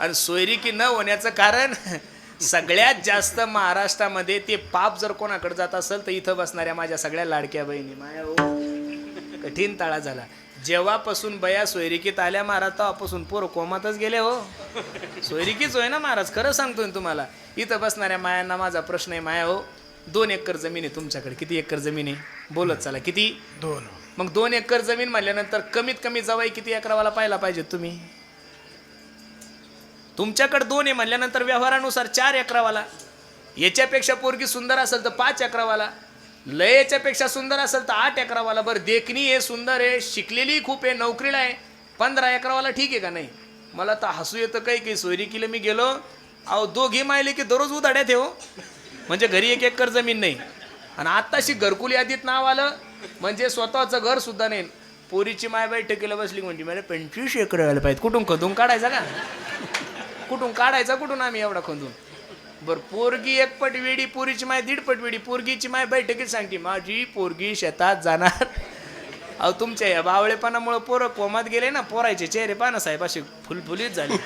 आणि सोयरिकी न होण्याचं कारण सगळ्यात जास्त महाराष्ट्रामध्ये ते पाप जर कोणाकडे जात असेल तर इथं बसणाऱ्या माझ्या सगळ्या लाडक्या बहिणी माया हो कठीण ताळा झाला. जेव्हापासून बया सोयरिकीत आल्या महाराज तेव्हापासून पोरं कोमातच गेले हो. सोयरिकीच होय ना महाराज, खरं सांगतोय तुम्हाला. इथं बसणाऱ्या मायांना माझा प्रश्न आहे, माया हो 2 एकर जमीन आहे तुमच्याकडे. किती एकर जमीन आहे बोलत चला, किती? 2. मग 2 एकर जमीन म्हणल्यानंतर कमीत कमी जावाई किती एकरावाला पाहायला पाहिजेत तुम्ही? तुमच्याकडे 2 आहे म्हणल्यानंतर व्यवहारानुसार 4 एकरावाला. याच्यापेक्षा पोरगी सुंदर असेल तर 5 एकरावाला, लय याच्यापेक्षा सुंदर असेल तर 8 एकरावाला. बरं देखणी आहे, सुंदर आहे, शिकलेली खूप आहे, नोकरीला आहे, 15 एकरावाला ठीक आहे का नाही? मला तर हसू येतं काही सोयरिकीला मी गेलो, अहो दोघी मायले की दररोज उधाड्यात हो, म्हणजे घरी 1 एकर जमीन नाही. आणि आत्ताशी घरकुल यादीत नाव आलं म्हणजे स्वतःचं घर सुद्धा नाही. पोरीची माय बैठकीला बसली म्हणजे मला 25 एकर व्हायला पाहिजे. कुठून खदून काढायचा का? कुठून काढायचा कुठून आम्ही एवढा खंदून? बरं पोरगी 1 पट वेडी, पोरीची माय 1.5 पट वेडी. पोरगीची माय बैठकीत सांगते माझी पोरगी शेतात जाणार. अहो तुमच्या या बावळेपणामुळे पोरं कोमात गेले ना, पोरायचे चेहरे पाना साहेब असे फुलफुलीत झाले.